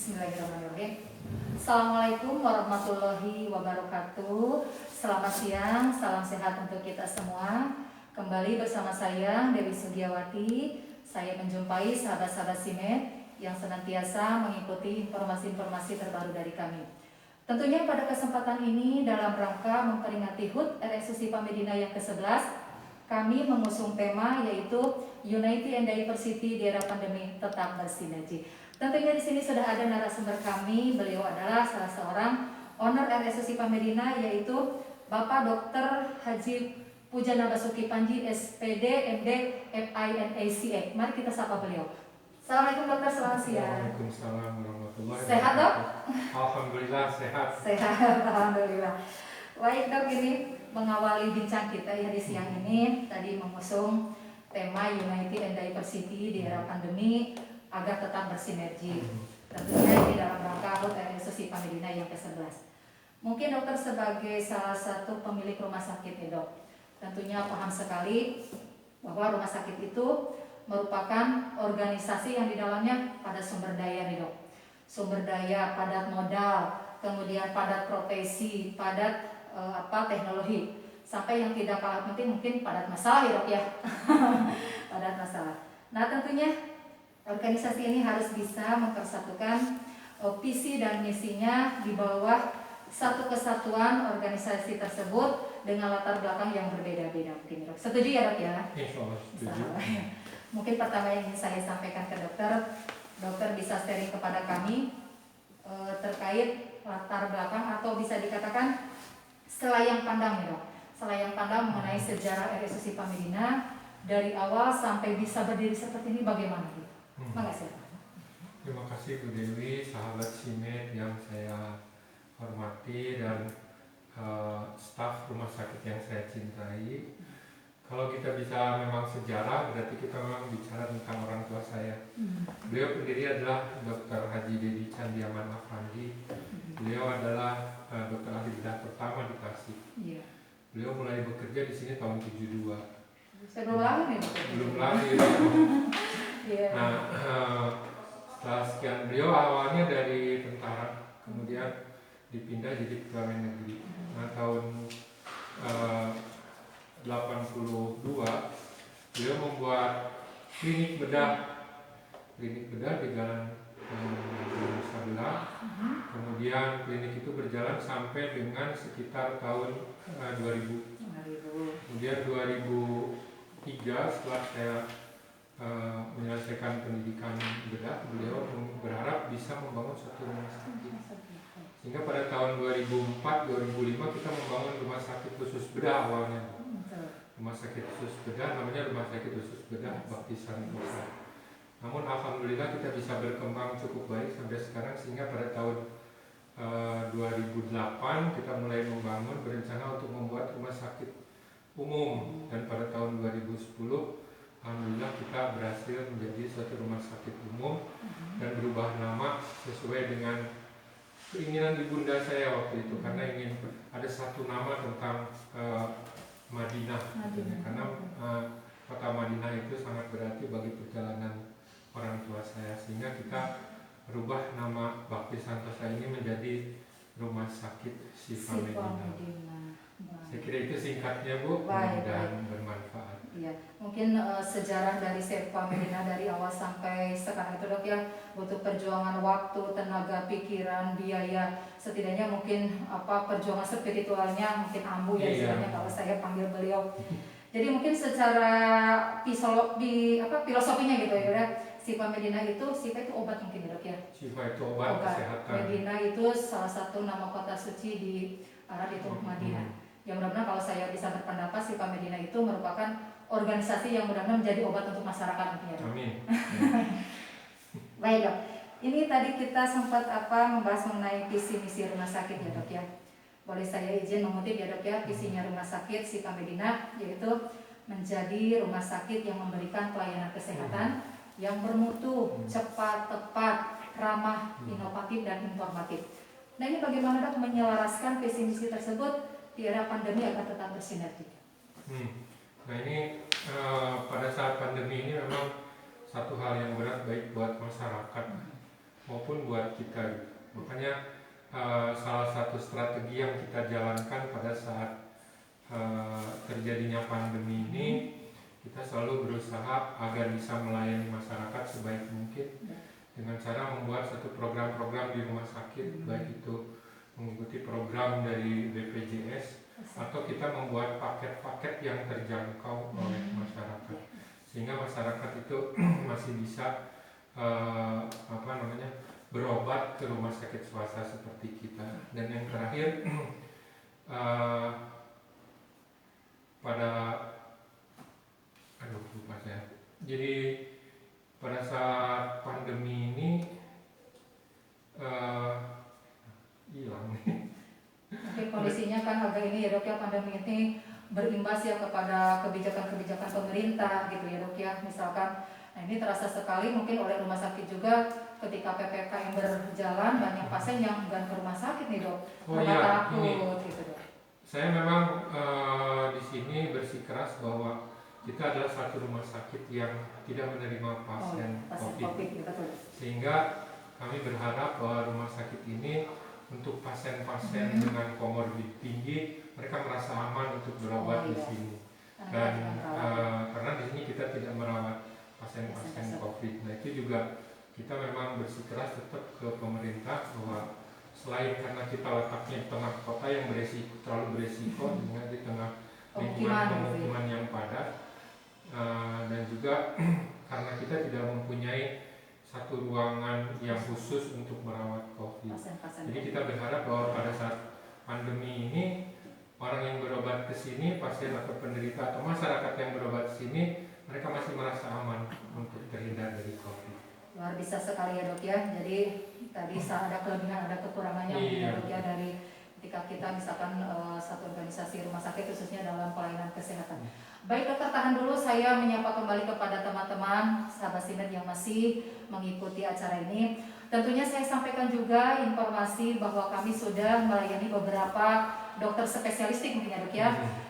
Bismillahirrahmanirrahim. Assalamualaikum warahmatullahi wabarakatuh. Selamat siang, salam sehat untuk kita semua. Kembali bersama saya Dewi Sugiawati. Saya menjumpai sahabat-sahabat SIMED yang senantiasa mengikuti informasi-informasi terbaru dari kami. Tentunya pada kesempatan ini dalam rangka memperingati HUT RSUSI Medina yang ke-11, kami mengusung tema yaitu Unity and Diversity di era pandemi tetap bersinergi. Tentunya di sini sudah ada narasumber kami. Beliau adalah salah seorang owner RSUSI Medina, yaitu Bapak Dr. Haji Pujana Basuki Panji SPD MD FINACA. Mari kita sapa beliau. Assalamualaikum dokter, selamat siang. Waalaikumsalam warahmatullahi wabarakatuh. Sehat dok? Alhamdulillah sehat. Sehat, alhamdulillah. Baik dok, ini mengawali bincang kita ya di siang ini tadi mengusung tema Unity and Diversity di era pandemi agar tetap bersinergi. Tentunya ini dalam rangka HUT RSUSI Medina yang ke-11. Mungkin dokter sebagai salah satu pemilik rumah sakit ya dok, tentunya paham sekali bahwa rumah sakit itu merupakan organisasi yang di dalamnya pada sumber daya nih dok. Sumber daya, padat modal, kemudian padat profesi, padat teknologi, sampai yang tidak kalah penting mungkin padat masalah ya dok ya. Padat masalah. Nah tentunya organisasi ini harus bisa mempersatukan visi dan misinya di bawah satu kesatuan organisasi tersebut dengan latar belakang yang berbeda-beda mungkin dok. Setuju ya dok ya? Insyaallah setuju. Mungkin pertama yang ingin saya sampaikan ke dokter, dokter bisa sharing kepada kami terkait latar belakang atau bisa dikatakan selayang pandang ya dok. Selayang pandang mengenai sejarah RSUSI Medina dari awal sampai bisa berdiri seperti ini bagaimana gitu? Makasih. Terima kasih Bu Dewi, sahabat SIMED yang saya hormati dan staf rumah sakit yang saya cintai. Kalau kita bisa memang sejarah, berarti kita memang bicara tentang orang tua saya. Beliau pendiri adalah Dr. Haji Dedi Candiaman Afandi. Beliau adalah dokter ahli bedah pertama di Tasik. Beliau mulai bekerja di sini tahun 72. Saya belum lahir nih. Belum lahir. Nah, setelah sekian beliau awalnya dari tentara, kemudian dipindah jadi pegawai negeri. Nah, tahun 82 beliau membuat klinik bedah di Jalan Sabila. Kemudian klinik itu berjalan sampai dengan sekitar tahun 2000. Kemudian 2003 setelah saya menyelesaikan pendidikan bedah, beliau berharap bisa membangun suatu rumah sakit. Sehingga pada tahun 2004-2005 kita membangun rumah sakit khusus bedah awalnya. Rumah sakit khusus bedah namanya Rumah Sakit Khusus Bedah Bakti Santosa. Namun alhamdulillah kita bisa berkembang cukup baik sampai sekarang, sehingga pada tahun 2008 kita mulai membangun berencana untuk membuat rumah sakit umum, dan pada tahun 2010 alhamdulillah kita berhasil menjadi suatu rumah sakit umum dan berubah nama sesuai dengan keinginan ibunda saya waktu itu, karena ingin ada satu nama tentang Madinah. Karena kota Madinah itu sangat berarti bagi perjalanan orang tua saya, sehingga kita berubah nama Bakti Santosa ini menjadi Rumah Sakit Syifa Medina. Saya kira itu singkatnya Bu, dan bermanfaat. Iya, mungkin sejarah dari Syifa Medina dari awal sampai sekarang itu dok ya, butuh perjuangan waktu, tenaga, pikiran, biaya, setidaknya mungkin perjuangan spiritualnya mungkin ambu ya istilahnya kalau saya panggil beliau. Jadi mungkin secara filosofinya gitu ya, Syifa Medina itu, Syifa itu obat mungkin dok ya. Syifa itu obat kesehatan. Medina itu salah satu nama kota suci di Arab itu Madinah. Ya mudah-mudahan kalau saya bisa berpendapat Syifa Medina itu merupakan organisasi yang mudah-mudahan menjadi obat untuk masyarakat nantinya. Amin. Baik dok, ini tadi kita sempat membahas mengenai visi misi rumah sakit ya dok ya. Boleh saya izin mengutip ya dok ya, visinya rumah sakit Syifa Medina yaitu menjadi rumah sakit yang memberikan pelayanan kesehatan yang bermutu, cepat, tepat, ramah, inovatif dan informatif. Nah ini bagaimana dok menyelaraskan visi misi tersebut di era pandemi agar tetap bersinergi? Nah ini pada saat pandemi ini memang satu hal yang berat baik buat masyarakat maupun buat kita. Makanya salah satu strategi yang kita jalankan pada saat terjadinya pandemi ini, kita selalu berusaha agar bisa melayani masyarakat sebaik mungkin dengan cara membuat satu program-program di rumah sakit, baik itu mengikuti program dari BPJS atau kita membuat paket-paket yang terjangkau oleh masyarakat, sehingga masyarakat itu masih bisa berobat ke rumah sakit swasta seperti kita. Dan yang terakhir, pada lupa saya. Jadi pada saat pandemi ini hilang nih. Oke, kondisinya kan agak ini ya dok ya, pandemi ini berimbas ya kepada kebijakan-kebijakan pemerintah gitu ya dok ya. Misalkan, nah ini terasa sekali mungkin oleh rumah sakit juga ketika PPKM berjalan, banyak pasien yang enggan ke rumah sakit nih dok, karena takut gitu dok. Saya memang di sini bersikeras bahwa kita adalah satu rumah sakit yang tidak menerima pasien COVID. Sehingga kami berharap bahwa rumah sakit ini untuk pasien-pasien dengan komorbid tinggi, mereka merasa aman untuk berobat di sini. Dan karena di sini kita tidak merawat pasien-pasien COVID. Nah itu juga kita memang bersikeras tetap ke pemerintah bahwa selain karena kita letaknya di tengah kota yang terlalu beresiko, dengan di tengah lingkungan pemukiman yang padat, dan juga karena kita tidak mempunyai satu ruangan yang khusus untuk merawat COVID. Jadi kita berharap bahwa pada saat pandemi ini orang yang berobat ke sini, pasien atau penderita atau masyarakat yang berobat ke sini, mereka masih merasa aman untuk terhindar dari COVID. Luar biasa sekali ya dok ya. Jadi tadi ada kelebihan, ada kekurangannya ya dok ya, dari ketika kita misalkan satu organisasi rumah sakit khususnya dalam pelayanan kesehatan. Baik dokter, tahan dulu, saya menyapa kembali kepada teman-teman sahabat Simet yang masih mengikuti acara ini. Tentunya saya sampaikan juga informasi bahwa kami sudah melayani beberapa dokter spesialistik mungkin ya dok ya.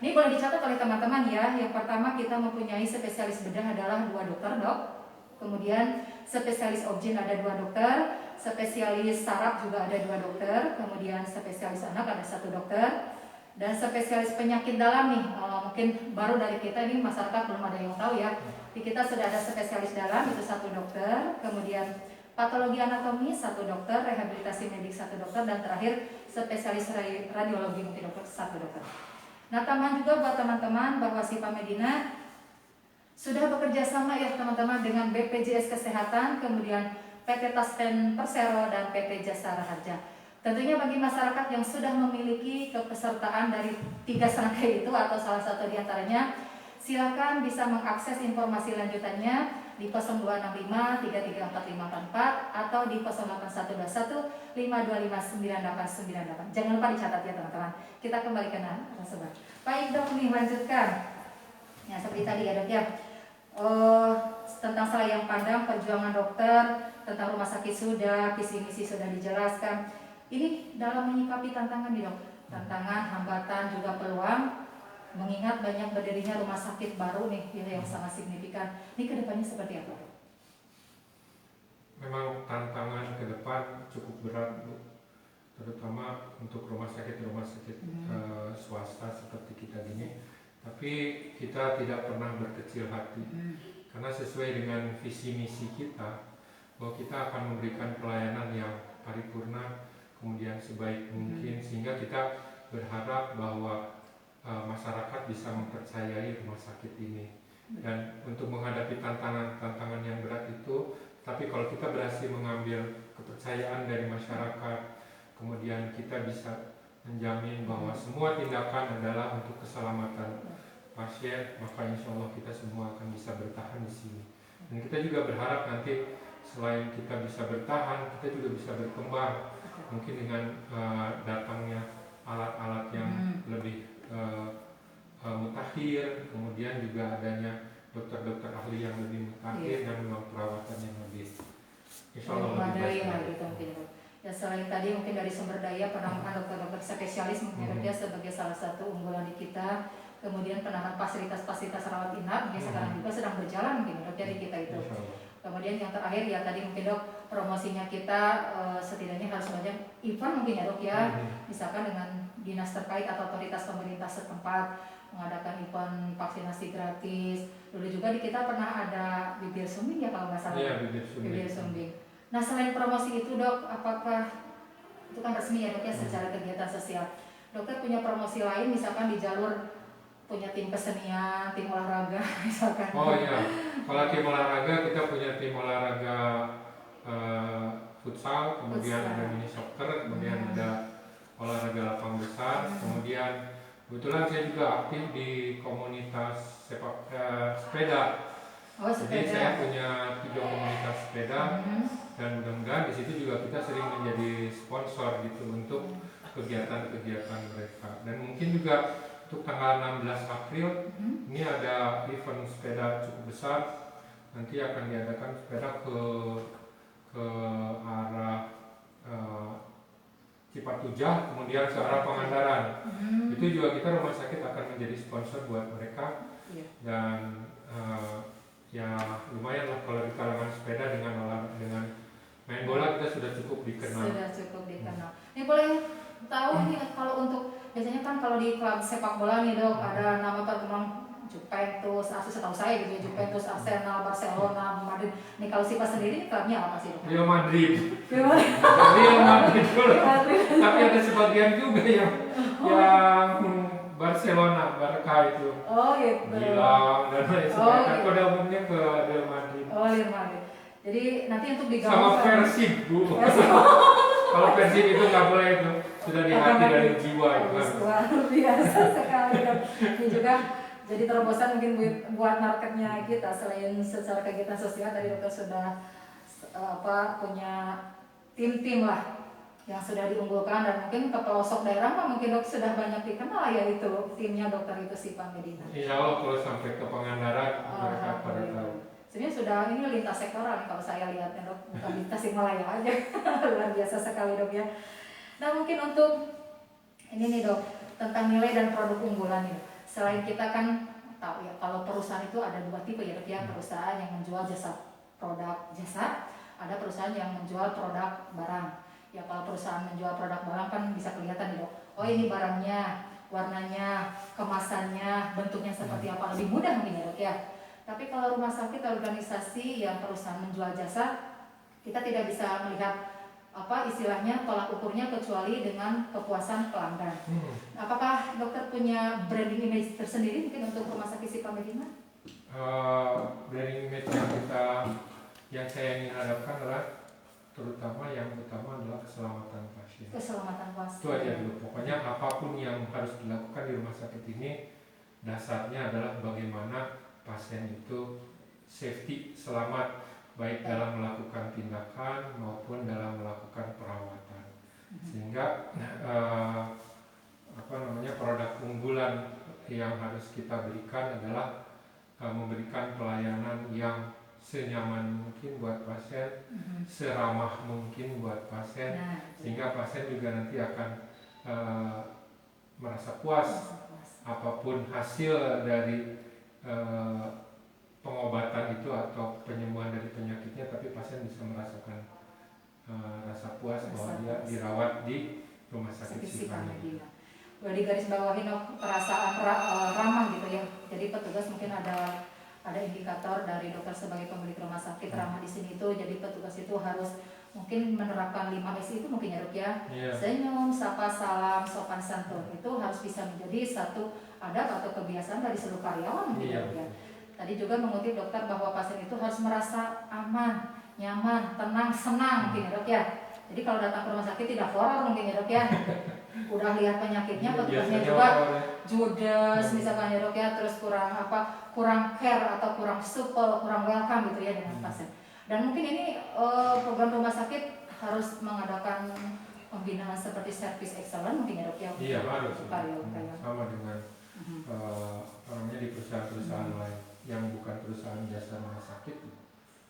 Ini boleh dicatat oleh teman-teman ya. Yang pertama kita mempunyai spesialis bedah adalah 2 dokter dok. Kemudian spesialis objin ada 2 dokter, spesialis saraf juga ada 2 dokter, kemudian spesialis anak ada 1 dokter, dan spesialis penyakit dalam nih, mungkin baru dari kita ini masyarakat belum ada yang tahu ya. Di kita sudah ada spesialis dalam itu 1 dokter, kemudian patologi anatomi 1 dokter, rehabilitasi medik 1 dokter, dan terakhir spesialis radiologi mungkin dokter 1 dokter. Nah tambahan juga buat teman-teman bahwa Sipa Medina sudah bekerja sama ya teman-teman dengan BPJS Kesehatan, kemudian PT Taspen Persero dan PT Jasa Raharja. Tentunya bagi masyarakat yang sudah memiliki kepesertaan dari 3 serangkai itu atau salah satu diantaranya, silakan bisa mengakses informasi lanjutannya di 0265 334544 atau di 08121 5259898. Jangan lupa dicatat ya teman-teman. Kita kembali ke narasumber. Baik dok, nih lanjutkan. Ya seperti tadi ya dok ya. Tentang salah yang pandang, perjuangan dokter, tentang rumah sakit sudah, visi misi sudah dijelaskan. Ini dalam menyikapi tantangan nih dok, tantangan, hambatan, juga peluang, mengingat banyak berdirinya rumah sakit baru nih yang sangat signifikan. Ini kedepannya seperti apa dok? Memang tantangan ke depan cukup berat Bu, terutama untuk rumah sakit swasta seperti kita gini. Tapi kita tidak pernah berkecil hati, karena sesuai dengan visi misi kita bahwa kita akan memberikan pelayanan yang paripurna, kemudian sebaik mungkin, sehingga kita berharap bahwa masyarakat bisa mempercayai rumah sakit ini. Dan untuk menghadapi tantangan-tantangan yang berat itu, tapi kalau kita berhasil mengambil kepercayaan dari masyarakat, kemudian kita bisa menjamin bahwa semua tindakan adalah untuk keselamatan pasien, maka insya Allah kita semua akan bisa bertahan di sini. Dan kita juga berharap nanti selain kita bisa bertahan, kita juga bisa berkembang, mungkin dengan datangnya alat-alat yang lebih mutakhir, kemudian juga adanya dokter-dokter ahli yang lebih mutakhir, dan memang perawatan yang lebih insya Allah lebih baik. Ya selain tadi mungkin dari sumber daya penambahan dokter-dokter spesialis mungkin dia sebagai salah satu unggulan di kita, kemudian penambahan fasilitas-fasilitas rawat inap yang sekarang juga sedang berjalan mungkin dok di kita itu. Kemudian yang terakhir ya tadi mungkin dok promosinya kita setidaknya harus banyak event mungkin ya dok ya, misalkan dengan dinas terkait atau otoritas pemerintah setempat mengadakan event vaksinasi gratis. Dulu juga di kita pernah ada bibir sumbing ya kalau nggak salah. Iya, bibir sumbing. Nah selain promosi itu dok, apakah itu kan resmi ya dok ya secara kegiatan sosial, dokter punya promosi lain misalkan di jalur punya tim kesenian, tim olahraga misalkan? Oh iya, kalau tim olahraga kita punya tim olahraga futsal, kemudian ada mini soccer, kemudian ada olahraga lapang besar, kemudian kebetulan saya juga aktif di komunitas sepeda. Jadi saya punya 3 komunitas sepeda dan mudah-mudahan di situ juga kita sering menjadi sponsor gitu untuk kegiatan-kegiatan mereka. Dan mungkin juga untuk tanggal 16 April ini ada event sepeda cukup besar. Nanti akan diadakan sepeda ke arah Cipatujah, kemudian ke arah Pangandaran. Itu juga kita rumah sakit akan menjadi sponsor buat mereka. Dan ya lumayan lah kalau di kalangan sepeda dengan main bola kita sudah cukup dikenal. Ini boleh tahu nih kalau untuk biasanya kan kalau di klub sepak bola nih dok ada nama pertemuan Juventus, setahu saya gitu ya, Juventus, Arsenal, Barcelona, Madrid. Nih kalau Sipa sendiri klubnya apa sih dok? Real Madrid. Real Madrid dulu. Tapi ada sebagian juga yang Barcelona, Barca itu. Oh gitu. Gilang dan lain sebagainya. Pada umumnya ke Real Madrid. Oh Real Madrid. Jadi nanti untuk digabung sama Persib bu. Kalau Persib itu nggak boleh itu, sudah di hati dari jiwa itu. Luar biasa sekali dok. Ini juga jadi terobosan mungkin buat marketnya kita. Selain secara kegiatan sosial tadi dokter sudah punya tim-tim lah yang sudah diunggulkan, dan mungkin ke pelosok daerah mah mungkin dok sudah banyak dikenal ya itu timnya dokter itu Sipa Medina. Insya Allah kalau sampai ke Pangandaran mereka pada tahu. Sebenarnya sudah ini lintas sektoral kalau saya lihatnya dok, bukan di Tasikmalaya aja. Luar biasa sekali dok ya. Nah mungkin untuk ini nih dok tentang nilai dan produk unggulan nih. Selain kita kan tahu ya kalau perusahaan itu ada 2 tipe ya dok ya, perusahaan yang menjual jasa produk jasa, ada perusahaan yang menjual produk barang. Ya kalau perusahaan menjual produk barang kan bisa kelihatan nih dok, oh ini barangnya, warnanya, kemasannya, bentuknya seperti apa, lebih mudah mungkin ya dok ya. Tapi kalau rumah sakit organisasi yang perusahaan menjual jasa, kita tidak bisa melihat istilahnya tolak ukurnya kecuali dengan kepuasan pelanggan. Apakah dokter punya branding image tersendiri mungkin untuk rumah sakit Sipa Medina? Branding image yang saya ingin harapkan adalah terutama yang utama adalah keselamatan pasien. Keselamatan pasien. Itu aja dulu. Pokoknya apapun yang harus dilakukan di rumah sakit ini dasarnya adalah bagaimana pasien itu safety, selamat, baik dalam melakukan tindakan maupun dalam melakukan perawatan. Sehingga produk unggulan yang harus kita berikan adalah memberikan pelayanan yang senyaman mungkin buat pasien, seramah mungkin buat pasien, sehingga pasien juga nanti akan merasa puas apapun hasil dari pengobatan itu atau penyembuhan dari penyakitnya, tapi pasien bisa merasakan rasa puas bahwa dia dirawat di rumah sakit Sipa Medina. Boleh digaris bawahi perasaan ramah gitu ya. Jadi petugas mungkin ada indikator dari dokter sebagai pemilik rumah sakit ramah di sini itu. Jadi petugas itu harus mungkin menerapkan 5S itu mungkin ya dok ya. Senyum, sapa, salam, sopan santun itu harus bisa menjadi satu adat atau kebiasaan dari seluruh karyawan mungkin ya dok ya. Tadi juga mengutip dokter bahwa pasien itu harus merasa aman, nyaman, tenang, senang mungkin ya dok ya. Jadi kalau datang ke rumah sakit tidak horor mungkin ya dok ya. Udah lihat penyakitnya, petugasnya juga judes misalkan ya dok ya, terus kurang care atau kurang supel, kurang welcome gitu ya dengan pasien. Dan mungkin ini program rumah sakit harus mengadakan pembinaan seperti service excellent mungkin ya dok ya. Iya harus. Sama dengan di perusahaan-perusahaan lain yang bukan perusahaan jasa rumah sakit.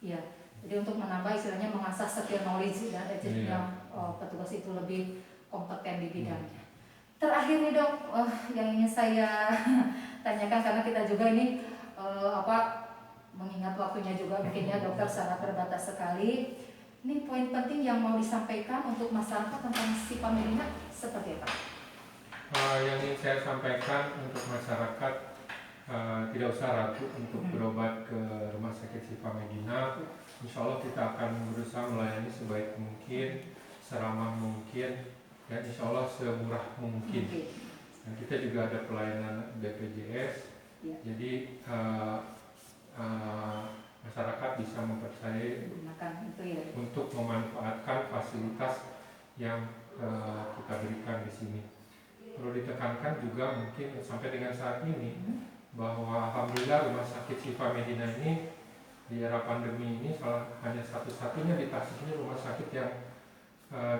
Iya. Jadi untuk menambah istilahnya mengasah skill knowledge dan yang petugas itu lebih kompeten di bidangnya. Terakhir nih dok, yang ingin saya tanyakan karena kita juga ini mengingat waktunya juga mungkin ya dokter sangat terbatas sekali. Ini poin penting yang mau disampaikan untuk masyarakat tentang Sipa Medina seperti apa? Yang ingin saya sampaikan untuk masyarakat, tidak usah ragu untuk berobat ke Rumah Sakit Sipa Medina. Insya Allah kita akan berusaha melayani sebaik mungkin, seramah mungkin, dan insya Allah semurah mungkin. Dan kita juga ada pelayanan BPJS, Ya. jadi masyarakat bisa mempercayai Gunakan itu ya. untuk memanfaatkan fasilitas yang kita berikan di sini. Perlu ditekankan juga mungkin sampai dengan saat ini bahwa alhamdulillah Rumah Sakit Sipa Medina ini di era pandemi ini hanya satu-satunya di Tasik ini rumah sakit yang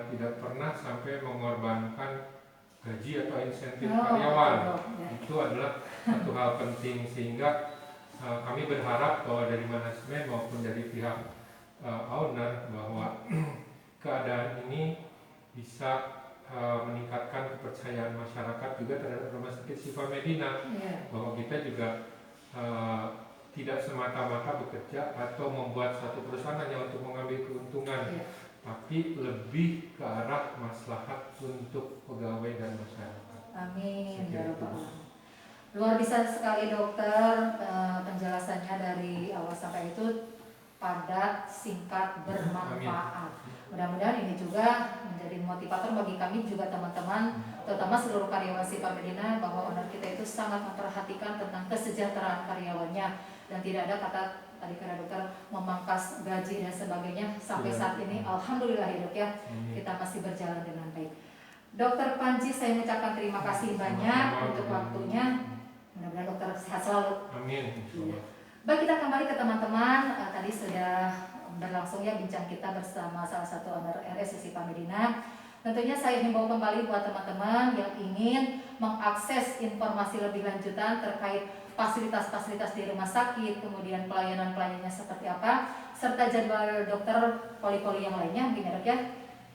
tidak pernah sampai mengorbankan gaji atau insentif karyawan. Itu adalah satu hal penting, sehingga kami berharap bahwa dari manajemen maupun dari pihak owner bahwa keadaan ini bisa meningkatkan kepercayaan masyarakat juga terhadap Rumah Sakit Sipa Medina, bahwa kita juga tidak semata-mata bekerja atau membuat satu perusahaan hanya untuk mengambil keuntungan, tapi lebih ke arah maslahat untuk pegawai dan masyarakat. Amin ya Rabbal Alamin. Luar biasa sekali dokter, penjelasannya dari awal sampai itu padat, singkat, bermanfaat. Mudah-mudahan ini juga menjadi motivator bagi kami juga teman-teman, terutama seluruh karyawan Sipa Medina, bahwa owner kita itu sangat memperhatikan tentang kesejahteraan karyawannya, dan tidak ada kata tadi kata dokter memangkas gaji dan sebagainya. Sampai saat ini alhamdulillah ya dok ya, kita masih berjalan dengan baik. Dokter Panji, saya mengucapkan terima kasih banyak untuk waktunya. Mudah-mudahan dokter sehat selalu. Amin. Baik, kita kembali ke teman-teman. Tadi sudah berlangsung ya bincang kita bersama salah satu owner RS Sipa Medina. Tentunya saya himbau kembali buat teman-teman yang ingin mengakses informasi lebih lanjutan terkait fasilitas-fasilitas di rumah sakit, kemudian pelayanan-pelayanannya seperti apa, serta jadwal dokter poli-poli yang lainnya, mungkin ya dok ya,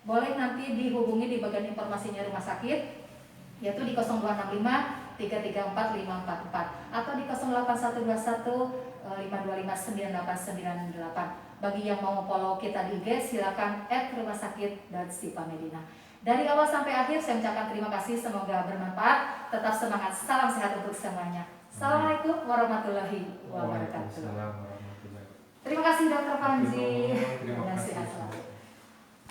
boleh nanti dihubungi di bagian informasinya rumah sakit, yaitu di 0265 334 544 atau di 08121 525 9898. Bagi yang mau follow kita di IG, silakan @rumahsakit.sipa Medina. Dari awal sampai akhir saya ucapkan terima kasih, semoga bermanfaat. Tetap semangat, salam sehat untuk semuanya. Assalamualaikum warahmatullahi wabarakatuh. Waalaikumsalam warahmatullahi wabarakatuh. Terima kasih Dokter Panji. Terima kasih. Sehat selalu.